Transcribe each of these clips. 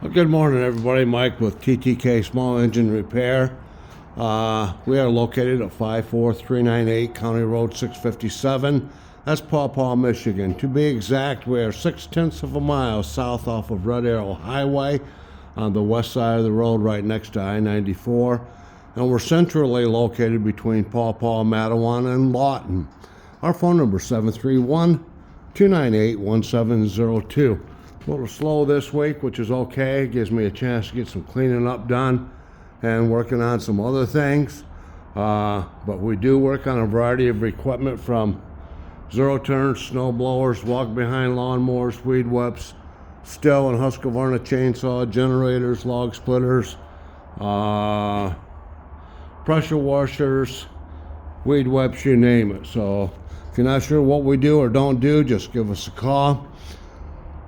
Well, good morning, everybody. Mike with TTK Small Engine Repair. We are located at 54398 County Road 657. That's Paw Paw, Michigan. To be exact, we are 6/10 of a mile south off of Red Arrow Highway on the west side of the road right next to I-94. And we're centrally located between Paw Paw, Mattawan, and Lawton. Our phone number is 731-298-1702. A little slow this week, which is okay. It gives me a chance to get some cleaning up done and working on some other things. But we do work on a variety of equipment from zero-turn, snow blowers, walk-behind lawnmowers, weed whips, Stihl and Husqvarna chainsaw, generators, log splitters, pressure washers, weed whips, you name it. So if you're not sure what we do or don't do, just give us a call.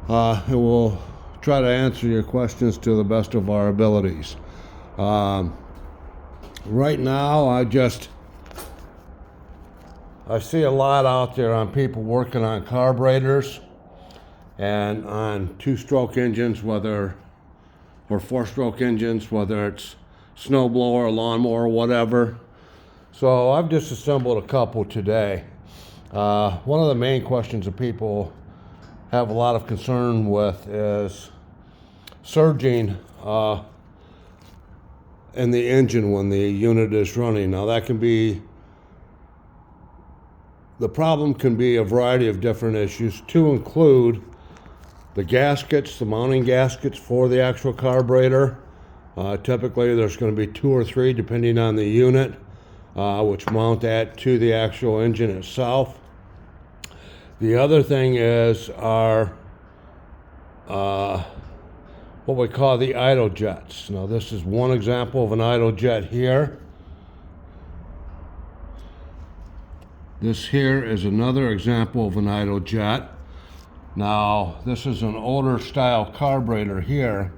And we'll try to answer your questions to the best of our abilities. Right now, I see a lot out there on people working on carburetors and on two-stroke engines, or four-stroke engines, whether it's snowblower, lawnmower, or whatever. So I've just assembled a couple today. One of the main questions that people have a lot of concern with is surging in the engine when the unit is running. Now the problem can be a variety of different issues, to include the gaskets, the mounting gaskets for the actual carburetor. Typically there's going to be 2 or 3 depending on the unit, which mount that to the actual engine itself. The other thing is our what we call the idle jets. Now this is one example of an idle jet here. This here is another example of an idle jet. Now this is an older style carburetor here,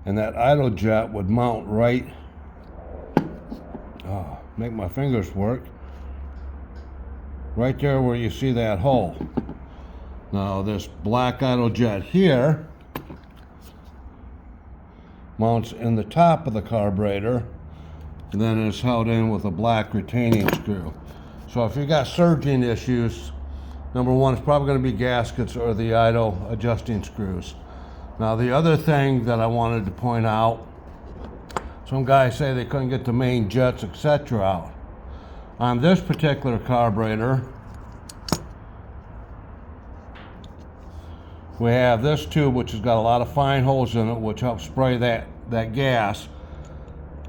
and that idle jet would mount right, make my fingers work, right there where you see that hole. Now this black idle jet here mounts in the top of the carburetor and then is held in with a black retaining screw. So if you got surging issues, number one, it's probably going to be gaskets or the idle adjusting screws. Now the other thing that I wanted to point out, some guys say they couldn't get the main jets, etc. out. On this particular carburetor, we have this tube which has got a lot of fine holes in it, which helps spray that gas.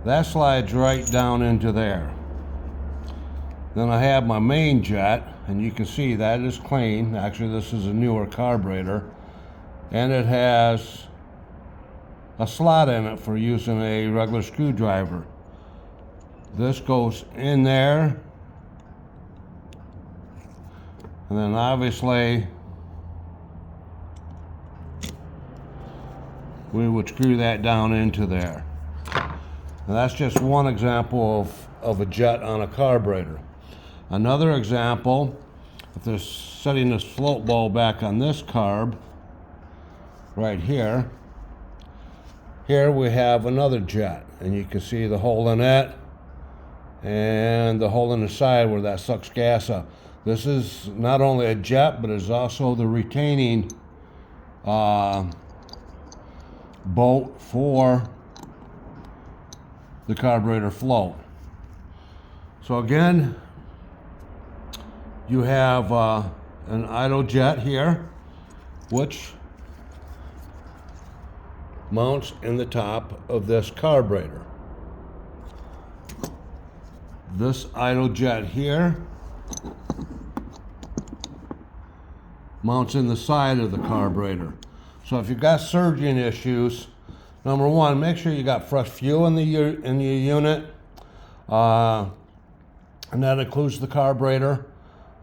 That slides right down into there. Then I have my main jet, and you can see that is clean. Actually, this is a newer carburetor, and it has a slot in it for using a regular screwdriver. This goes in there, and then obviously we would screw that down into there. And that's just one example of a jet on a carburetor. Another example, if they're setting this float bowl back on this carb, right here, here we have another jet, and you can see the hole in it and the hole in the side where that sucks gas up. This is not only a jet, but it's also the retaining bolt for the carburetor float. So again, you have an idle jet here, which mounts in the top of this carburetor. This idle jet here mounts in the side of the carburetor. So if you've got surging issues, number one, make sure you got fresh fuel in your unit, and that includes the carburetor.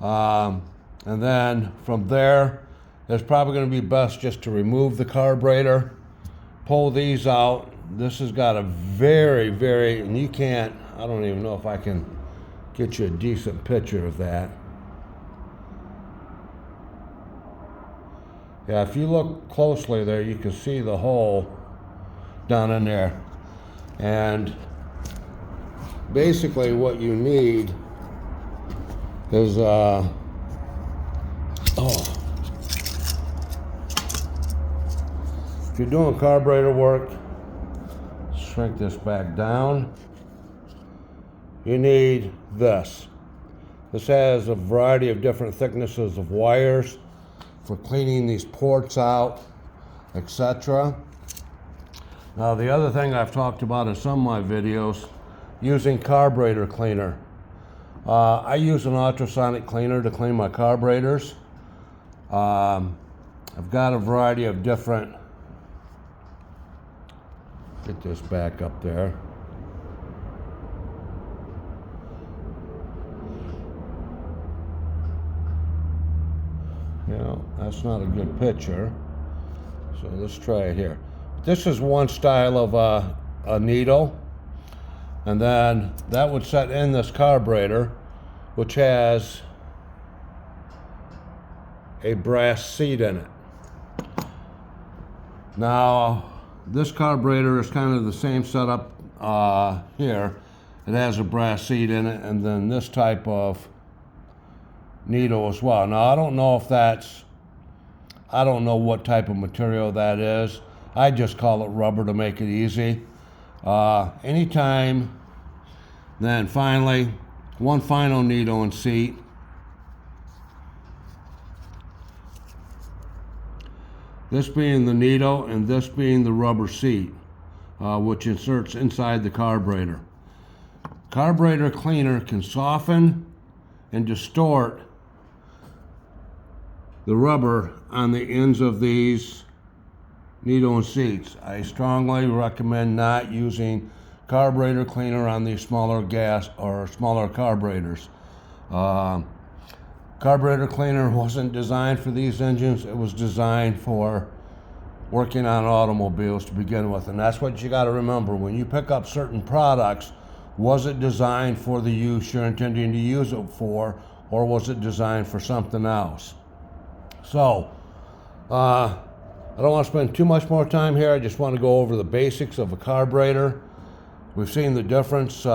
And then from there, it's probably going to be best just to remove the carburetor, pull these out. This has got a very, and you can't, I don't even know if I can get you a decent picture of that. Yeah, if you look closely there, you can see the hole down in there. And basically what you need is if you're doing carburetor work, shrink this back down. You need this. This has a variety of different thicknesses of wires for cleaning these ports out, etc. Now the other thing I've talked about in some of my videos, using carburetor cleaner. I use an ultrasonic cleaner to clean my carburetors. I've got a variety of different, get this back up there. You know, that's not a good picture. So let's try it here. This is one style of a needle. And then that would set in this carburetor, which has a brass seat in it. Now, this carburetor is kind of the same setup here. It has a brass seat in it, and then this type of needle as well. Now, I don't know what type of material that is. I just call it rubber to make it easy. Anytime, then finally, one final needle and seat. This being the needle and this being the rubber seat, which inserts inside the carburetor. Carburetor cleaner can soften and distort the rubber on the ends of these needle and seats. I strongly recommend not using carburetor cleaner on these smaller gas or smaller carburetors. Carburetor cleaner wasn't designed for these engines. It was designed for working on automobiles to begin with, and that's what you got to remember when you pick up certain products. Was it designed for the use you're intending to use it for, or was it designed for something else? So I don't want to spend too much more time here. I just want to go over the basics of a carburetor. We've seen the difference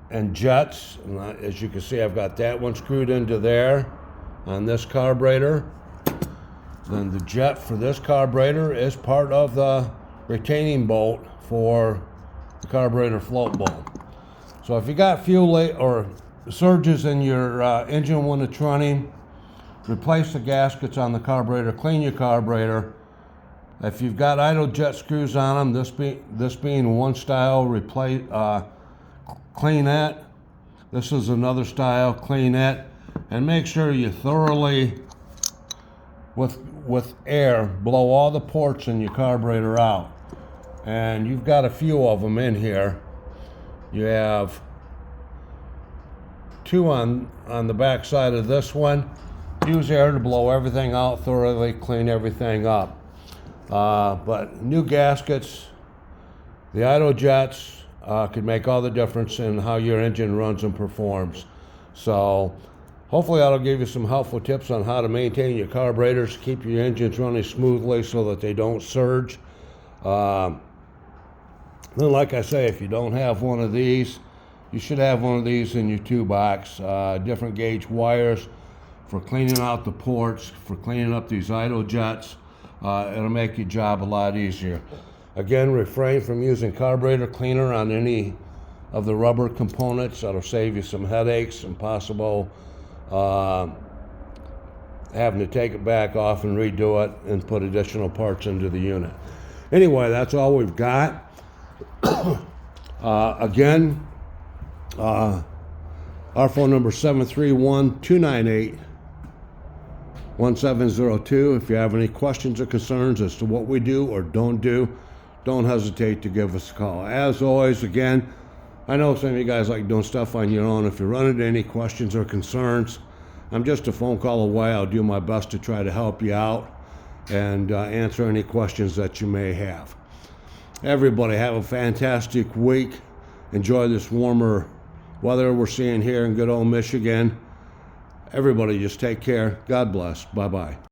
in jets. And as you can see, I've got that one screwed into there on this carburetor. Then the jet for this carburetor is part of the retaining bolt for the carburetor float bolt. So if you got fuel or surges in your engine when it's running, replace the gaskets on the carburetor, clean your carburetor. If you've got idle jet screws on them, this being one style, clean that. This is another style, clean that. And make sure you thoroughly, with air, blow all the ports in your carburetor out. And you've got a few of them in here. You have two on the back side of this one. Use air to blow everything out, thoroughly clean everything up. But new gaskets, the idle jets could make all the difference in how your engine runs and performs. So hopefully that'll give you some helpful tips on how to maintain your carburetors, keep your engines running smoothly so that they don't surge. Then like I say, if you don't have one of these, you should have one of these in your toolbox. Different gauge wires for cleaning out the ports, for cleaning up these idle jets. It'll make your job a lot easier. Again, refrain from using carburetor cleaner on any of the rubber components. That'll save you some headaches and possible having to take it back off and redo it and put additional parts into the unit. Anyway, that's all we've got. Again, our phone number is 731-298-1702. If you have any questions or concerns as to what we do or don't do, don't hesitate to give us a call. As always, again, I know some of you guys like doing stuff on your own. If you run into any questions or concerns, I'm just a phone call away. I'll do my best to try to help you out and answer any questions that you may have. Everybody have a fantastic week. Enjoy this warmer weather we're seeing here in good old Michigan. Everybody just take care. God bless. Bye-bye.